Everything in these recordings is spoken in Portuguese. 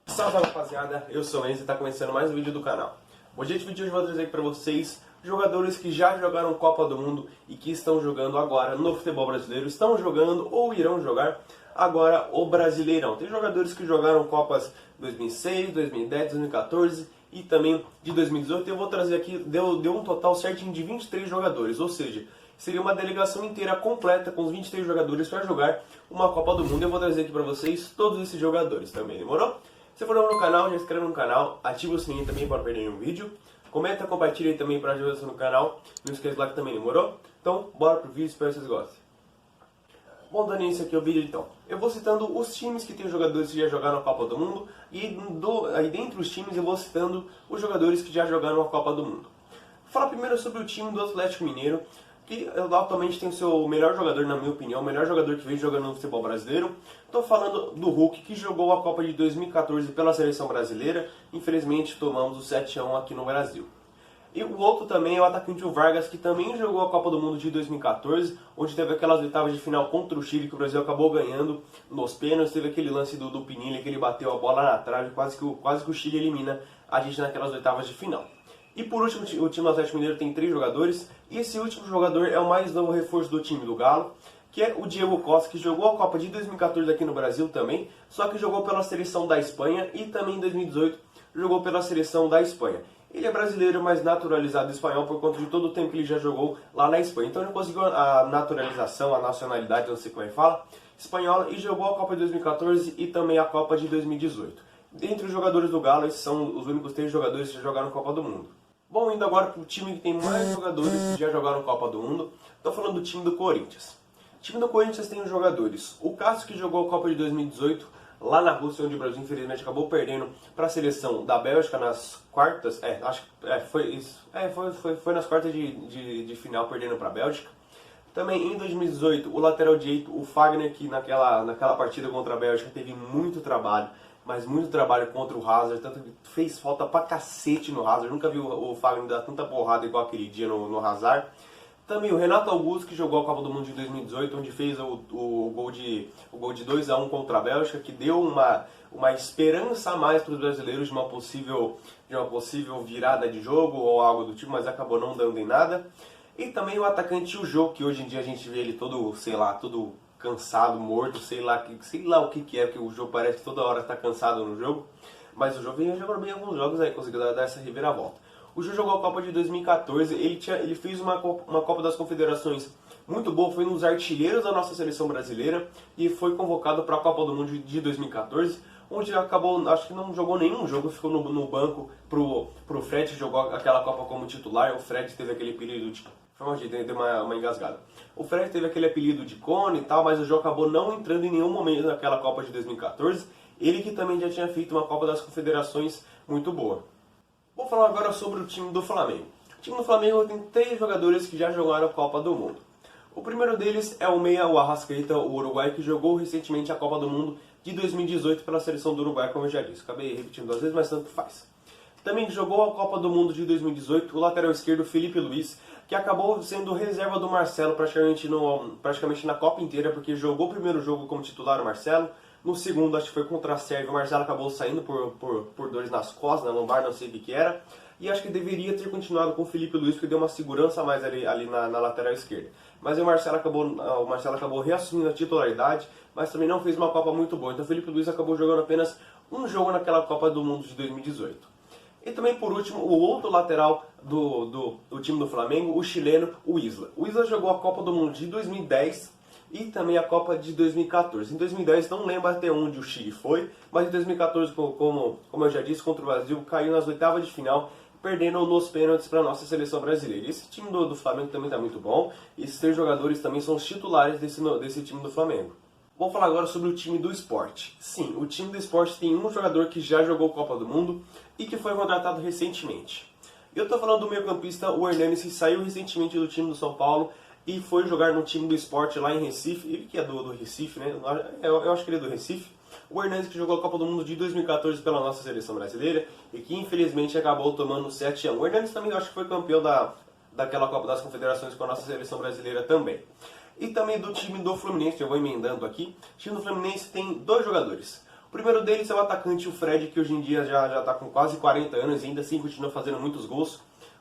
Salve rapaziada, eu sou o Enzo e está começando mais um vídeo do canal. Hoje, nesse vídeo, eu vou trazer aqui para vocês jogadores que já jogaram Copa do Mundo e que estão jogando agora no futebol brasileiro, estão jogando ou irão jogar agora o Brasileirão. Tem jogadores que jogaram Copas 2006, 2010, 2014 e também de 2018. Eu vou trazer aqui, deu um total certinho de 23 jogadores, ou seja, seria uma delegação inteira completa com os 23 jogadores para jogar uma Copa do Mundo. Eu vou trazer aqui para vocês todos esses jogadores também, demorou? Se for novo no canal, já se inscreve no canal, ativa o sininho também para não perder nenhum vídeo. Comenta, compartilha aí também para ajudar você no canal. Não esqueça de like também, demorou? Então, bora pro vídeo, espero que vocês gostem. Bom, dando início aqui ao vídeo então. Eu vou citando os times que tem jogadores que já jogaram a Copa do Mundo. E aí dentre os times eu vou citando os jogadores que já jogaram a Copa do Mundo. Vou falar primeiro sobre o time do Atlético Mineiro, que atualmente tem o seu melhor jogador, na minha opinião, o melhor jogador que vem jogando no futebol brasileiro. Estou falando do Hulk, que jogou a Copa de 2014 pela seleção brasileira. Infelizmente tomamos o 7-1 aqui no Brasil. E o outro também é o atacante Vargas, que também jogou a Copa do Mundo de 2014, onde teve aquelas oitavas de final contra o Chile, que o Brasil acabou ganhando nos pênaltis. Teve aquele lance do Pinilla, que ele bateu a bola na trave, quase que o Chile elimina a gente naquelas oitavas de final. E por último, o time do Atlético Mineiro tem 3 jogadores, e esse último jogador é o mais novo reforço do time do Galo, que é o Diego Costa, que jogou a Copa de 2014 aqui no Brasil também, só que jogou pela seleção da Espanha e também em 2018 jogou pela seleção da Espanha. Ele é brasileiro, mas naturalizado espanhol por conta de todo o tempo que ele já jogou lá na Espanha. Então ele conseguiu a naturalização, a nacionalidade, não sei como é que fala, espanhola, e jogou a Copa de 2014 e também a Copa de 2018. Dentre os jogadores do Galo, esses são os únicos 3 jogadores que já jogaram Copa do Mundo. Bom, indo agora para o time que tem mais jogadores que já jogaram Copa do Mundo, estou falando do time do Corinthians. O time do Corinthians tem os jogadores: o Cássio, que jogou a Copa de 2018 lá na Rússia, onde o Brasil infelizmente acabou perdendo para a seleção da Bélgica nas quartas, foi nas quartas de final, perdendo para a Bélgica. Também em 2018, o lateral direito, o Fagner, que naquela partida contra a Bélgica teve muito trabalho, mas muito trabalho contra o Hazard, tanto que fez falta pra cacete no Hazard. Nunca vi o Fagner dar tanta porrada igual aquele dia no Hazard. Também o Renato Augusto, que jogou a Copa do Mundo de 2018, onde fez o gol de 2-1 contra a Bélgica, que deu uma esperança a mais para os brasileiros de uma possível virada de jogo ou algo do tipo, mas acabou não dando em nada. E também o atacante Jô, que hoje em dia a gente vê ele todo, sei lá, todo cansado, morto, sei lá o que é, porque o Jô parece que toda hora está cansado no jogo, mas o Jô vem jogando bem alguns jogos aí, conseguiu dar essa reviravolta. O Jô jogou a Copa de 2014, ele fez uma Copa das Confederações muito boa, foi um dos artilheiros da nossa seleção brasileira e foi convocado para a Copa do Mundo de 2014, onde acabou, acho que não jogou nenhum jogo, ficou no banco pro Fred, que jogou aquela Copa como titular. O Fred teve aquele apelido de... Deu uma engasgada. O Fred teve aquele apelido de cone e tal, mas o Jô acabou não entrando em nenhum momento naquela Copa de 2014. Ele que também já tinha feito uma Copa das Confederações muito boa. Vou falar agora sobre o time do Flamengo. O time do Flamengo tem 3 jogadores que já jogaram a Copa do Mundo. O primeiro deles é o meia, o Arrascaeta, o uruguai, que jogou recentemente a Copa do Mundo de 2018 pela seleção do Uruguai, como eu já disse. Acabei repetindo 2 vezes, mas tanto faz. Também jogou a Copa do Mundo de 2018 o lateral esquerdo Felipe Luiz, que acabou sendo reserva do Marcelo praticamente na Copa inteira, porque jogou o primeiro jogo como titular o Marcelo, no segundo, acho que foi contra a Sérvia, o Marcelo acabou saindo por dores nas costas, na lombar, não sei o que era, e acho que deveria ter continuado com o Felipe Luiz, porque deu uma segurança a mais ali na lateral esquerda. Mas o Marcelo acabou reassumindo a titularidade, mas também não fez uma Copa muito boa, então o Felipe Luiz acabou jogando apenas um jogo naquela Copa do Mundo de 2018. E também, por último, o outro lateral do time do Flamengo, o chileno, o Isla. O Isla jogou a Copa do Mundo de 2010 e também a Copa de 2014. Em 2010, não lembro até onde o Chile foi, mas em 2014, como eu já disse, contra o Brasil, caiu nas oitavas de final, perdendo nos pênaltis para a nossa seleção brasileira. Esse time do Flamengo também está muito bom. Esses 3 jogadores também são os titulares desse time do Flamengo. Vou falar agora sobre o time do Sport. Sim, o time do Sport tem um jogador que já jogou Copa do Mundo e que foi contratado recentemente. Eu estou falando do meio-campista, o Hernanes, que saiu recentemente do time do São Paulo e foi jogar no time do Sport lá em Recife. Ele que é do Recife, né? Eu acho que ele é do Recife. O Hernanes, que jogou a Copa do Mundo de 2014 pela nossa seleção brasileira e que infelizmente acabou tomando 7-1. O Hernanes também acho que foi campeão daquela Copa das Confederações com a nossa seleção brasileira também. E também do time do Fluminense, eu vou emendando aqui. O time do Fluminense tem 2 jogadores. primeiro deles é o atacante, o Fred, que hoje em dia já está com quase 40 anos e ainda assim continua fazendo muitos gols.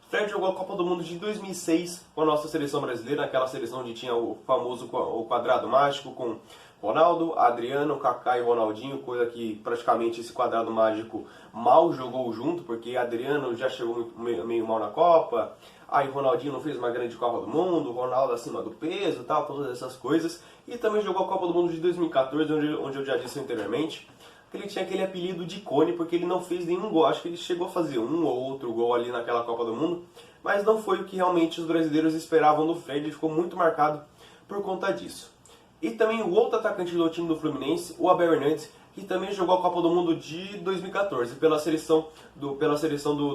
O Fred jogou a Copa do Mundo de 2006 com a nossa seleção brasileira, aquela seleção onde tinha o famoso o quadrado mágico com Ronaldo, Adriano, Kaká e Ronaldinho, coisa que praticamente esse quadrado mágico mal jogou junto, porque Adriano já chegou meio mal na Copa, aí Ronaldinho não fez uma grande Copa do Mundo, Ronaldo acima do peso, tal, todas essas coisas. E também jogou a Copa do Mundo de 2014, onde eu já disse anteriormente, que ele tinha aquele apelido de Cone, porque ele não fez nenhum gol. Acho que ele chegou a fazer um ou outro gol ali naquela Copa do Mundo, mas não foi o que realmente os brasileiros esperavam do Fred, ele ficou muito marcado por conta disso. E também o outro atacante do time do Fluminense, o Abel Hernandes, que também jogou a Copa do Mundo de 2014 pela seleção do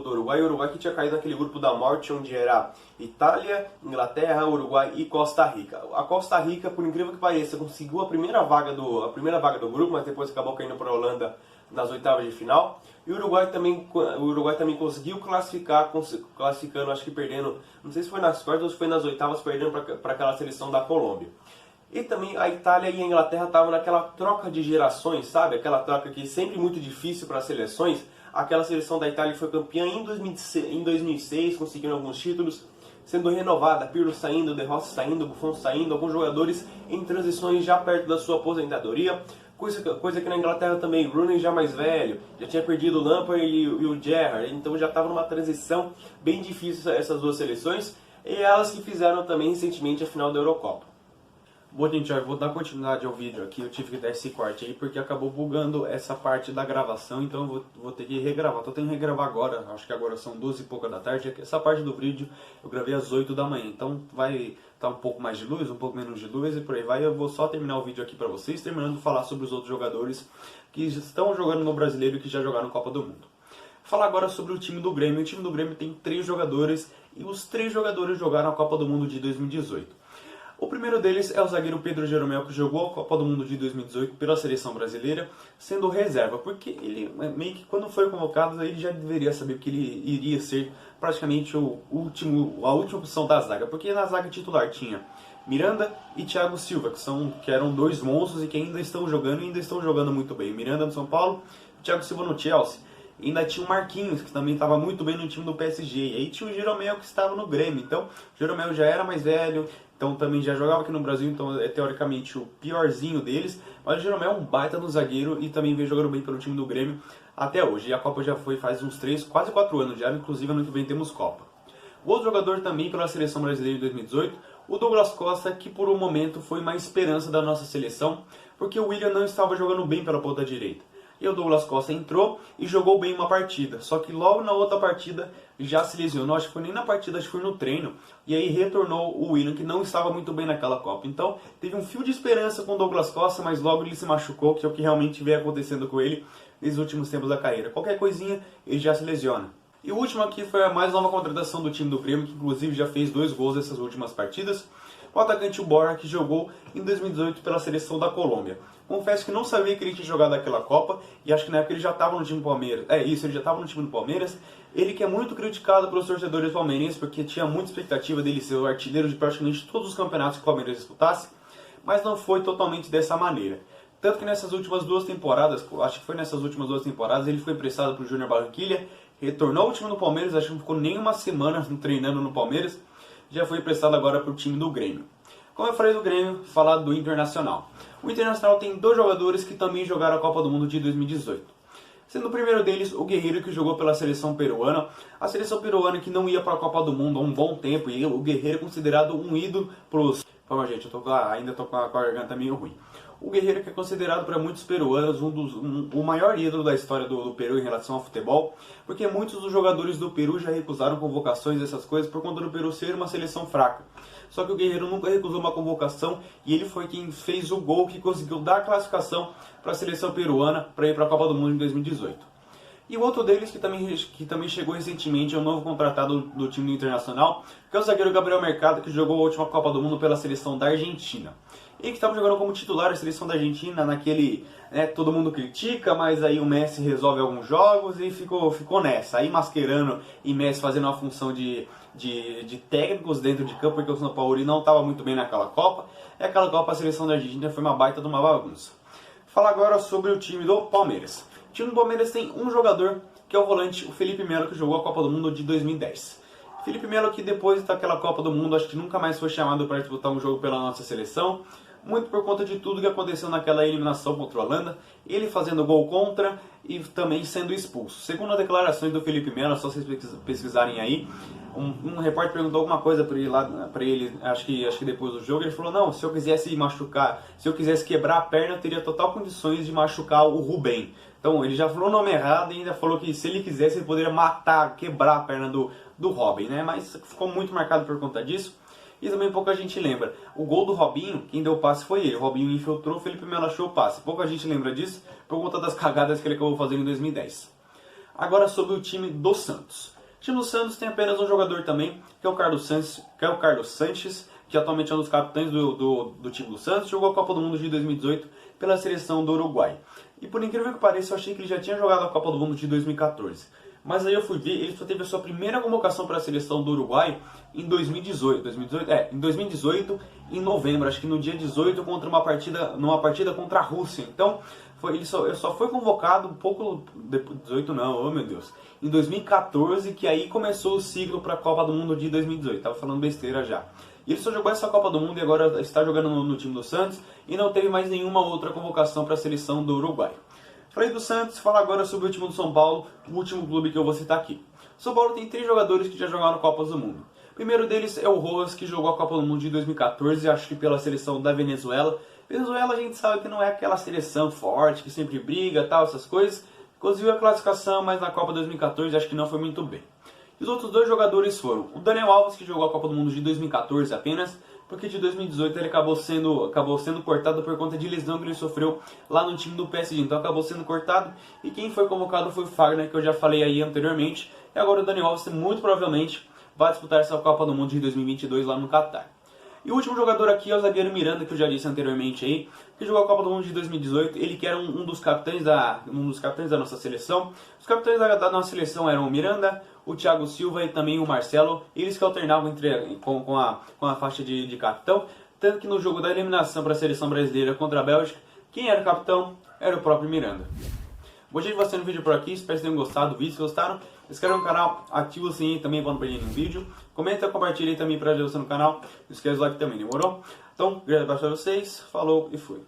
Uruguai. O Uruguai que tinha caído naquele grupo da morte, onde era Itália, Inglaterra, Uruguai e Costa Rica. A Costa Rica, por incrível que pareça, conseguiu a primeira vaga do grupo, mas depois acabou caindo para a Holanda nas oitavas de final. E o Uruguai também conseguiu classificar, classificando, acho que perdendo, não sei se foi nas quartas ou se foi nas oitavas, perdendo para aquela seleção da Colômbia. E também a Itália e a Inglaterra estavam naquela troca de gerações, sabe? Aquela troca que é sempre muito difícil para as seleções. Aquela seleção da Itália que foi campeã em 2006, conseguindo alguns títulos, sendo renovada, Pirlo saindo, De Rossi saindo, Buffon saindo, alguns jogadores em transições já perto da sua aposentadoria. Coisa que na Inglaterra também, Rooney já mais velho, já tinha perdido o Lampard e o Gerrard, então já estava numa transição bem difícil essas duas seleções, e elas que fizeram também recentemente a final da Eurocopa. Bom, gente, eu vou dar continuidade ao vídeo aqui, eu tive que dar esse corte aí porque acabou bugando essa parte da gravação, então eu vou ter que regravar. Tô tendo que regravar agora, acho que agora são 12 e pouca da tarde, essa parte do vídeo eu gravei às 8 da manhã, então vai estar um pouco mais de luz, um pouco menos de luz e por aí vai. Eu vou só terminar o vídeo aqui pra vocês, terminando de falar sobre os outros jogadores que estão jogando no Brasileiro e que já jogaram Copa do Mundo. Vou falar agora sobre o time do Grêmio. O time do Grêmio tem 3 jogadores e os 3 jogadores jogaram a Copa do Mundo de 2018. O primeiro deles é o zagueiro Pedro Jeromel, que jogou a Copa do Mundo de 2018 pela seleção brasileira, sendo reserva, porque ele meio que quando foi convocado ele já deveria saber que ele iria ser praticamente a última opção da zaga, porque na zaga titular tinha Miranda e Thiago Silva, que eram 2 monstros e que ainda estão jogando muito bem. Miranda no São Paulo, Thiago Silva no Chelsea. E ainda tinha o Marquinhos, que também estava muito bem no time do PSG. E aí tinha o Jeromel, que estava no Grêmio. Então, o Jeromel já era mais velho, então também já jogava aqui no Brasil, então é teoricamente o piorzinho deles. Mas o Jeromel é um baita no zagueiro e também vem jogando bem pelo time do Grêmio até hoje. E a Copa já foi faz uns 3, quase 4 anos já, inclusive ano que vem temos Copa. O outro jogador também pela seleção brasileira de 2018, o Douglas Costa, que por um momento foi uma esperança da nossa seleção, porque o William não estava jogando bem pela ponta direita. E o Douglas Costa entrou e jogou bem uma partida. Só que logo na outra partida já se lesionou. Acho que foi nem na partida, acho que foi no treino. E aí retornou o William, que não estava muito bem naquela Copa. Então teve um fio de esperança com o Douglas Costa, mas logo ele se machucou, que é o que realmente vem acontecendo com ele nos últimos tempos da carreira. Qualquer coisinha, ele já se lesiona. E o último aqui foi a mais nova contratação do time do Grêmio, que inclusive já fez 2 gols nessas últimas partidas. O atacante Borja, que jogou em 2018 pela seleção da Colômbia. Confesso que não sabia que ele tinha jogado aquela Copa, e acho que na época ele já estava no time do Palmeiras. Ele já estava no time do Palmeiras. Ele que é muito criticado pelos torcedores palmeirenses, porque tinha muita expectativa dele ser o artilheiro de praticamente todos os campeonatos que o Palmeiras disputasse, mas não foi totalmente dessa maneira. Tanto que nessas últimas 2 temporadas, acho que foi nessas últimas 2 temporadas, ele foi emprestado para o Júnior Barranquilla, retornou ao time do Palmeiras, acho que não ficou nem uma semana treinando no Palmeiras, já foi emprestado agora para o time do Grêmio. Como eu falei do Grêmio, falar do Internacional. O Internacional tem 2 jogadores que também jogaram a Copa do Mundo de 2018. Sendo o primeiro deles o Guerreiro, que jogou pela seleção peruana. A seleção peruana que não ia para a Copa do Mundo há um bom tempo, e o Guerreiro é considerado um ídolo para os... Calma, gente, ainda tô com a garganta meio ruim. O Guerreiro que é considerado para muitos peruanos o maior ídolo da história do Peru em relação ao futebol, porque muitos dos jogadores do Peru já recusaram convocações, essas coisas, por conta do Peru ser uma seleção fraca. Só que o Guerreiro nunca recusou uma convocação e ele foi quem fez o gol que conseguiu dar a classificação para a seleção peruana para ir para a Copa do Mundo em 2018. E o outro deles que também chegou recentemente é o novo contratado do time do Internacional, que é o zagueiro Gabriel Mercado, que jogou a última Copa do Mundo pela seleção da Argentina. Ele que estava jogando como titular da seleção da Argentina naquele... todo mundo critica, mas aí o Messi resolve alguns jogos e ficou nessa. Aí Mascherano e Messi fazendo uma função de técnicos dentro de campo, porque o Sampaoli não estava muito bem naquela Copa. E aquela Copa a seleção da Argentina foi uma baita de uma bagunça. Falar agora sobre o time do Palmeiras. O time do Palmeiras tem um jogador, que é o volante, o Felipe Melo, que jogou a Copa do Mundo de 2010. Felipe Melo, que depois daquela Copa do Mundo, acho que nunca mais foi chamado para disputar um jogo pela nossa seleção, muito por conta de tudo que aconteceu naquela eliminação contra a Holanda, ele fazendo gol contra e também sendo expulso. Segundo as declarações do Felipe Melo, só vocês pesquisarem aí, um repórter perguntou alguma coisa para ele, acho que depois do jogo, ele falou: não, se eu quisesse machucar, se eu quisesse quebrar a perna, eu teria total condições de machucar o Rubem. Então ele já falou o nome errado e ainda falou que se ele quisesse ele poderia matar, quebrar a perna do Robin, né? Mas ficou muito marcado por conta disso. E também pouca gente lembra. O gol do Robinho, quem deu o passe foi ele. O Robinho infiltrou, o Felipe Melo achou o passe. Pouca gente lembra disso por conta das cagadas que ele acabou fazendo em 2010. Agora sobre o time do Santos. O time do Santos tem apenas um jogador também, que é o Carlos Sanches, que atualmente é um dos capitães do time do Santos. Jogou a Copa do Mundo de 2018 pela seleção do Uruguai. E por incrível que pareça, eu achei que ele já tinha jogado a Copa do Mundo de 2014. Mas aí eu fui ver, ele só teve a sua primeira convocação para a seleção do Uruguai em 2018. Em 2018, em novembro, acho que no dia 18, numa partida contra a Rússia. Então, ele só foi convocado um pouco depois, 18 não, oh meu Deus, em 2014, que aí começou o ciclo para a Copa do Mundo de 2018. Tava falando besteira já. E ele só jogou essa Copa do Mundo e agora está jogando no time do Santos e não teve mais nenhuma outra convocação para a seleção do Uruguai. Falei do Santos, falar agora sobre o time do São Paulo, o último clube que eu vou citar aqui. O São Paulo tem 3 jogadores que já jogaram Copas do Mundo. O primeiro deles é o Rojas, que jogou a Copa do Mundo de 2014, acho que pela seleção da Venezuela. Venezuela a gente sabe que não é aquela seleção forte, que sempre briga, tal, essas coisas. Conseguiu a classificação, mas na Copa 2014 acho que não foi muito bem. E os outros 2 jogadores foram o Daniel Alves, que jogou a Copa do Mundo de 2014 apenas, porque de 2018 ele acabou sendo cortado por conta de lesão que ele sofreu lá no time do PSG. Então acabou sendo cortado e quem foi convocado foi o Fagner, que eu já falei aí anteriormente. E agora o Daniel Alves muito provavelmente vai disputar essa Copa do Mundo de 2022 lá no Catar. E o último jogador aqui é o zagueiro Miranda, que eu já disse anteriormente aí, que jogou a Copa do Mundo de 2018. Ele que era um dos capitães da nossa seleção. Os capitães da nossa seleção eram o Miranda, o Thiago Silva e também o Marcelo. Eles que alternavam com a faixa de capitão. Tanto que no jogo da eliminação para a seleção brasileira contra a Bélgica, quem era o capitão era o próprio Miranda. Gostei de você no vídeo por aqui, espero que tenham gostado do vídeo. Se gostaram, se inscreva no canal, ativa o sininho também para não perder nenhum vídeo. Comenta, compartilha aí também para ajudar você no canal. Não esquece do like também, demorou? Então, grande abraço para vocês, falou e fui.